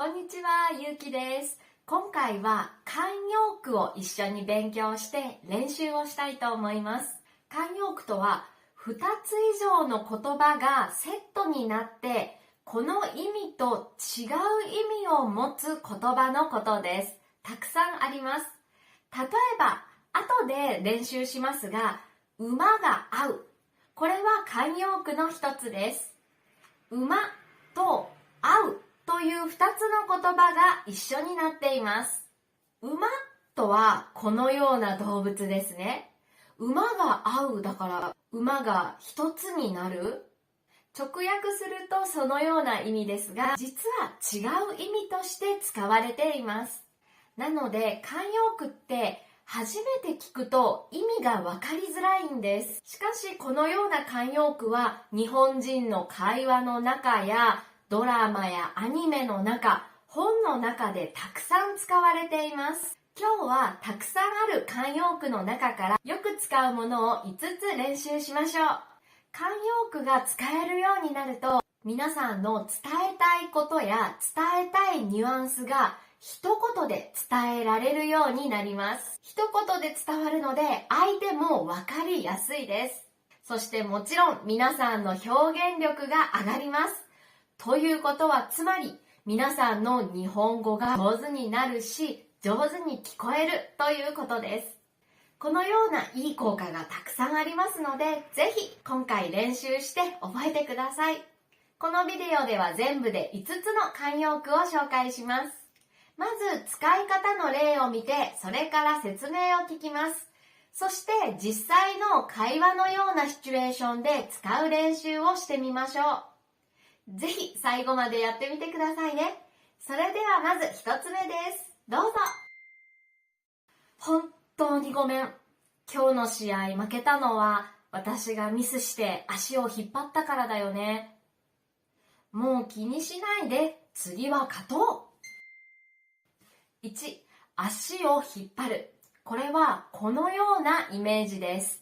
こんにちは、ゆうきです。今回は慣用句を一緒に勉強して練習をしたいと思います。慣用句とは2つ以上の言葉がセットになってこの意味と違う意味を持つ言葉のことです。たくさんあります。例えば、後で練習しますが、馬が合う。これは慣用句の一つです。馬と合うという2つの言葉が一緒になっています。馬とはこのような動物ですね。馬が合うだから馬が一つになる。直訳するとそのような意味ですが、実は違う意味として使われています。なので慣用句って初めて聞くと意味が分かりづらいんです。しかしこのような慣用句は日本人の会話の中やドラマやアニメの中、本の中でたくさん使われています。今日はたくさんある慣用句の中からよく使うものを5つ練習しましょう。慣用句が使えるようになると、皆さんの伝えたいことや伝えたいニュアンスが一言で伝えられるようになります。一言で伝わるので相手も分かりやすいです。そしてもちろん皆さんの表現力が上がります。ということはつまり皆さんの日本語が上手になるし上手に聞こえるということです。このようないい効果がたくさんありますので、ぜひ今回練習して覚えてください。このビデオでは全部で5つの慣用句を紹介します。まず使い方の例を見て、それから説明を聞きます。そして実際の会話のようなシチュエーションで使う練習をしてみましょう。ぜひ最後までやってみてくださいね。それではまず1つ目です。どうぞ。本当にごめん。今日の試合負けたのは私がミスして足を引っ張ったからだよね。もう気にしないで、次は勝とう。1、足を引っ張る。これはこのようなイメージです。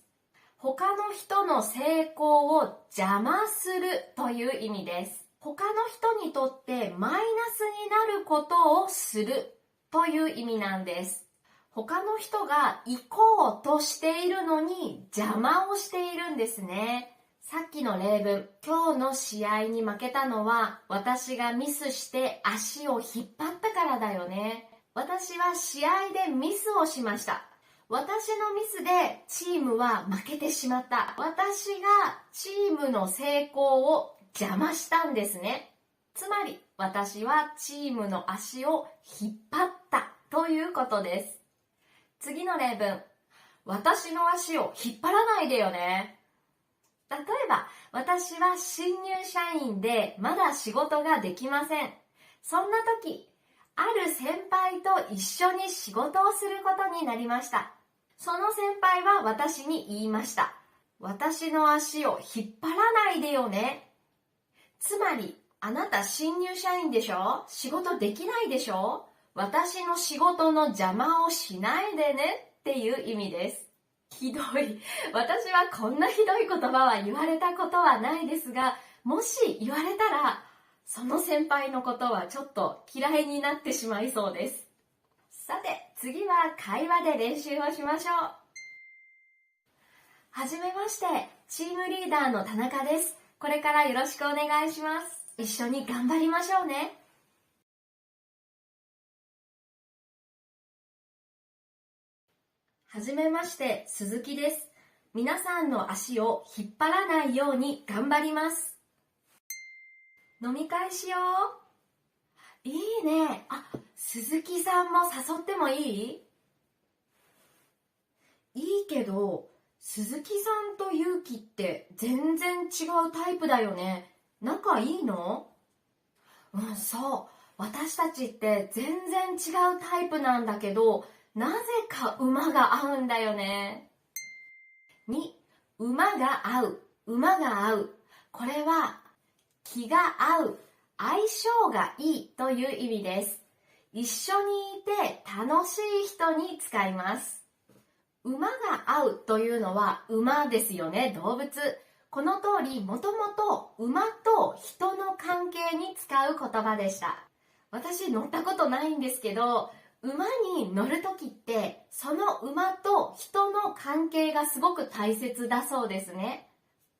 他の人の成功を邪魔するという意味です。他の人にとってマイナスになることをするという意味なんです。他の人が行こうとしているのに邪魔をしているんですね。さっきの例文、今日の試合に負けたのは私がミスして足を引っ張ったからだよね。私は試合でミスをしました。私のミスでチームは負けてしまった。私がチームの成功を邪魔したんですね。つまり私はチームの足を引っ張ったということです。次の例文、私の足を引っ張らないでよね。例えば、私は新入社員でまだ仕事ができません。そんな時、ある先輩と一緒に仕事をすることになりました。その先輩は私に言いました。私の足を引っ張らないでよね。つまり、あなた新入社員でしょ？仕事できないでしょ？私の仕事の邪魔をしないでねっていう意味です。ひどい。私はこんなひどい言葉は言われたことはないですが、もし言われたら、その先輩のことはちょっと嫌いになってしまいそうです。さて、次は会話で練習をしましょう。はじめまして、チームリーダーの田中です。これからよろしくお願いします。一緒に頑張りましょうね。はじめまして、鈴木です。皆さんの足を引っ張らないように頑張ります。飲み会しよう。いいね。鈴木さんも誘ってもいい？いいけど、鈴木さんとゆうきって全然違うタイプだよね。仲いいの？そう。私たちって全然違うタイプなんだけど、なぜか馬が合うんだよね。2、馬が合う、馬が合う。これは気が合う、相性がいいという意味です。一緒にいて楽しい人に使います。馬が合うというのは馬ですよね、動物。この通り、もともと馬と人の関係に使う言葉でした。私乗ったことないんですけど、馬に乗るときって、その馬と人の関係がすごく大切だそうですね。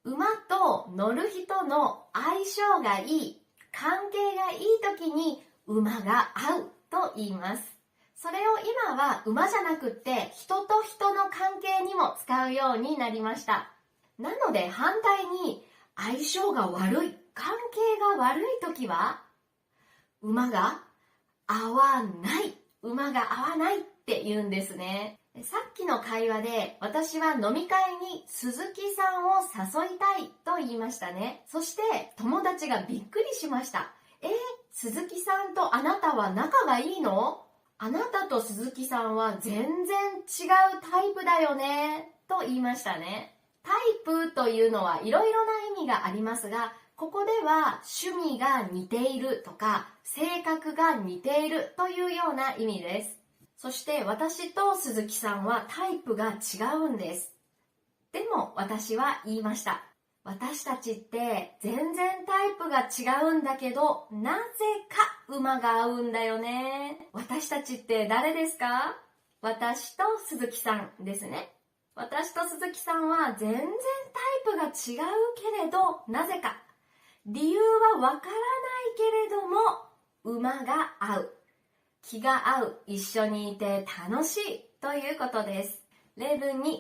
馬と乗る人の相性がいい、関係がいいときに馬が合うと言います。それを今は馬じゃなくって人と人の関係にも使うようになりました。なので反対に相性が悪い、関係が悪いときは馬が合わない、馬が合わないって言うんですね。さっきの会話で私は飲み会に鈴木さんを誘いたいと言いましたね。そして友達がびっくりしました。鈴木さんとあなたは仲がいいの？あなたと鈴木さんは全然違うタイプだよねと言いましたね。タイプというのはいろいろな意味がありますが、ここでは趣味が似ているとか性格が似ているというような意味です。そして私と鈴木さんはタイプが違うんです。でも私は言いました。私たちって全然タイプが違うんだけど、なぜか馬が合うんだよね。私たちって誰ですか？私と鈴木さんですね。私と鈴木さんは全然タイプが違うけれど、なぜか。理由はわからないけれども、馬が合う。気が合う。一緒にいて楽しいということです。例文2。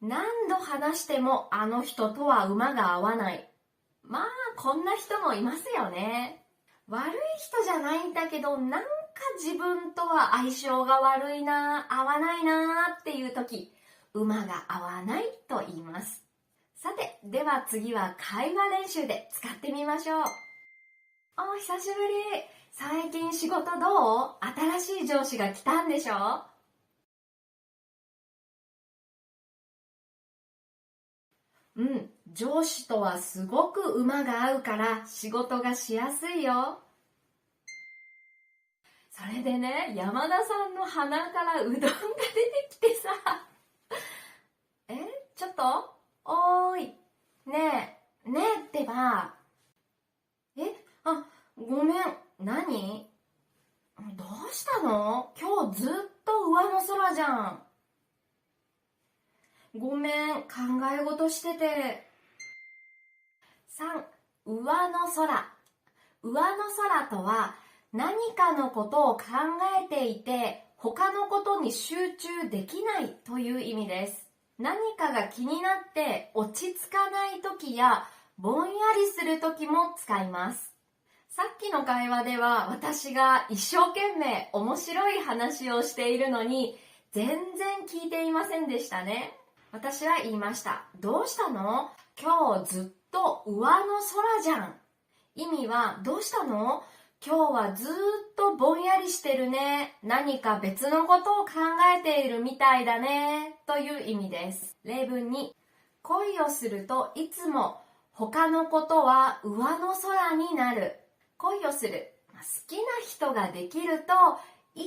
何度話してもあの人とは馬が合わない。まあ、こんな人もいますよね。悪い人じゃないんだけど、なんか自分とは相性が悪いな、合わないなっていう時、馬が合わないと言います。さて、では次は会話練習で使ってみましょう。お、久しぶり。最近仕事どう？新しい上司が来たんでしょ？上司とはすごく馬が合うから仕事がしやすいよ。それでね、山田さんの鼻からうどんが出てきてさ。え、ちょっとおーい。ねえってば。ごめん。何？どうしたの？今日ずっと上の空じゃん。ごめん、考え事してて。3、上の空。上の空とは何かのことを考えていて他のことに集中できないという意味です。何かが気になって落ち着かない時やぼんやりする時も使います。さっきの会話では私が一生懸命面白い話をしているのに全然聞いていませんでしたね。私は言いました。どうしたの？今日ずっと上の空じゃん。意味はどうしたの？今日はずっとぼんやりしてるね。何か別のことを考えているみたいだね。という意味です。例文2。恋をするといつも他のことは上の空になる。恋をする。好きな人ができるとい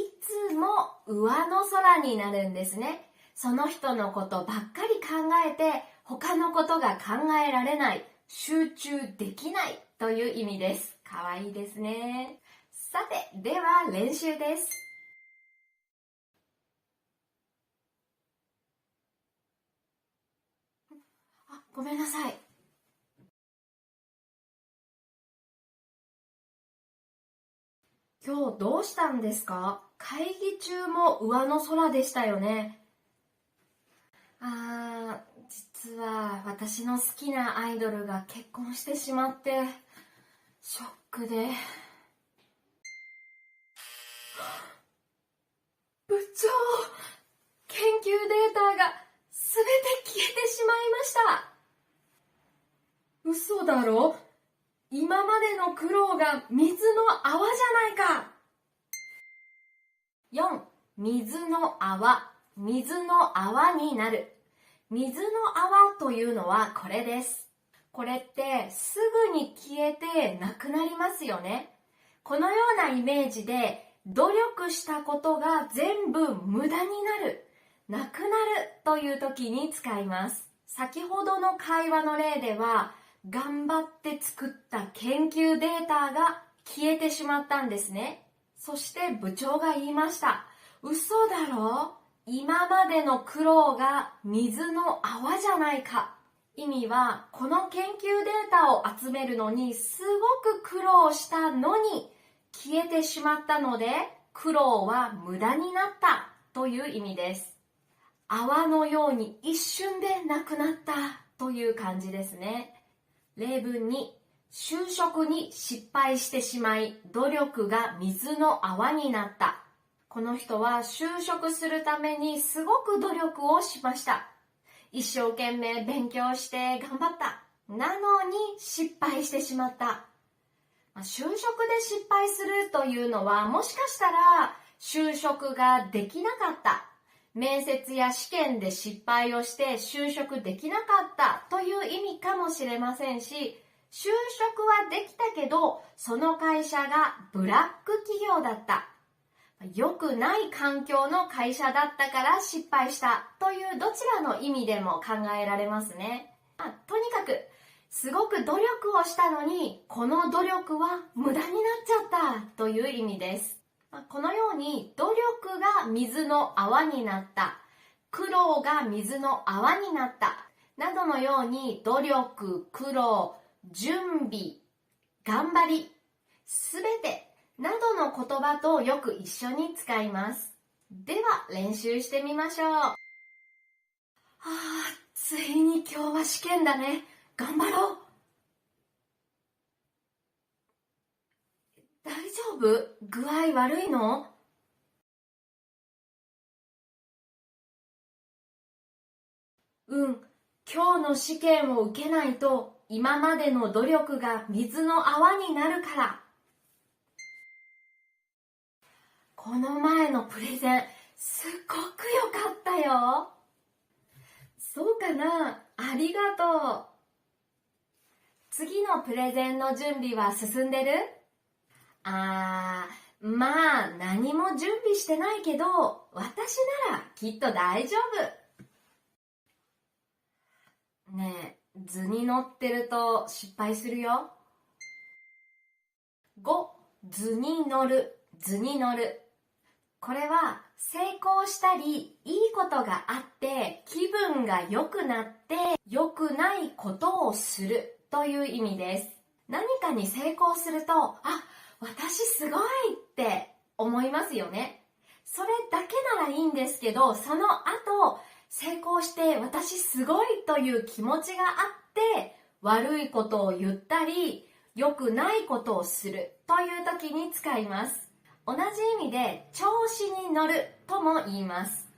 つも上の空になるんですね。その人のことばっかり考えて他のことが考えられない。集中できないという意味です。かわいいですね。さて、では練習です。ごめんなさい。今日どうしたんですか？会議中も上の空でしたよね。実は私の好きなアイドルが結婚してしまって、ショックで。部長、研究データがすべて消えてしまいました。嘘だろ？今までの苦労が水の泡じゃないか。4、水の泡。水の泡になる。水の泡というのはこれです。これってすぐに消えてなくなりますよね。このようなイメージで努力したことが全部無駄になる、なくなるという時に使います。先ほどの会話の例では頑張って作った研究データが消えてしまったんですね。そして部長が言いました。嘘だろ？今までの苦労が水の泡じゃないか。意味は、この研究データを集めるのにすごく苦労したのに消えてしまったので、苦労は無駄になったという意味です。泡のように一瞬でなくなったという感じですね。例文に、就職に失敗してしまい、努力が水の泡になった。この人は就職するためにすごく努力をしました。一生懸命勉強して頑張った。なのに失敗してしまった。就職で失敗するというのは、もしかしたら就職ができなかった。面接や試験で失敗をして就職できなかったという意味かもしれませんし、就職はできたけど、その会社がブラック企業だった。良くない環境の会社だったから失敗したというどちらの意味でも考えられますね。とにかく、すごく努力をしたのに、この努力は無駄になっちゃったという意味です。このように努力が水の泡になった、苦労が水の泡になったなどのように努力、苦労、準備、頑張り、すべてなどの言葉とよく一緒に使います。では練習してみましょう。ついに今日は試験だね。頑張ろう。大丈夫？具合悪いの？今日の試験を受けないと今までの努力が水の泡になるから。この前のプレゼン、すっごく良かったよ。そうかな？ありがとう。次のプレゼンの準備は進んでる？まあ何も準備してないけど、私ならきっと大丈夫。ねえ、図に乗ってると失敗するよ。5、図に乗る、図に乗る。これは成功したり、いいことがあって気分が良くなって良くないことをするという意味です。何かに成功すると、私すごいって思いますよね。それだけならいいんですけど、その後成功して私すごいという気持ちがあって悪いことを言ったり良くないことをするという時に使います。同じ意味で調子に乗るとも言います。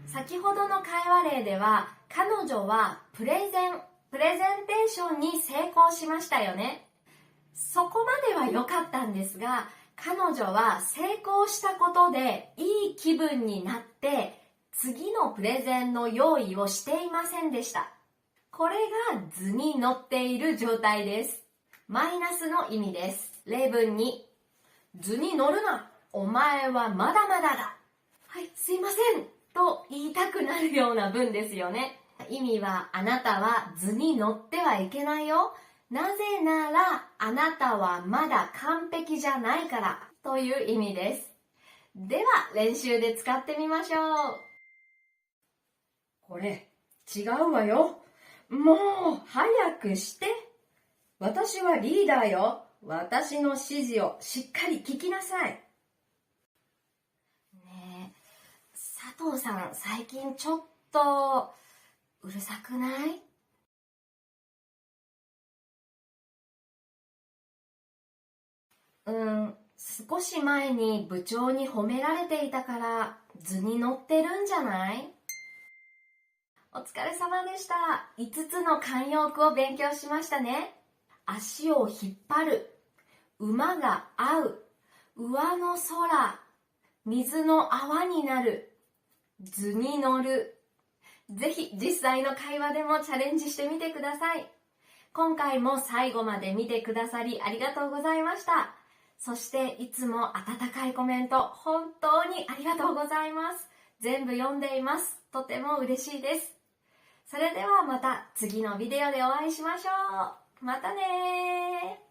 先ほどの会話例では彼女はプレゼンテーションに成功しましたよね。そこまでは良かったんですが、彼女は成功したことでいい気分になって次のプレゼンの用意をしていませんでした。これが図に乗っている状態です。マイナスの意味です。例文に、図に乗るな、お前はまだまだだ。すいませんと言いたくなるような文ですよね。意味は、あなたは図に乗ってはいけないよ。なぜなら、あなたはまだ完璧じゃないからという意味です。では、練習で使ってみましょう。これ、違うわよ。もう、早くして。私はリーダーよ。私の指示をしっかり聞きなさい。ねえ、佐藤さん、最近ちょっとうるさくない？少し前に部長に褒められていたから図に乗ってるんじゃない？お疲れ様でした。5つの慣用句を勉強しましたね。足を引っ張る、馬が合う、上の空、水の泡になる、図に乗る。ぜひ実際の会話でもチャレンジしてみてください。今回も最後まで見てくださりありがとうございました。そしていつも温かいコメント本当にありがとうございます。全部読んでいます。とても嬉しいです。それではまた次のビデオでお会いしましょう。またねー。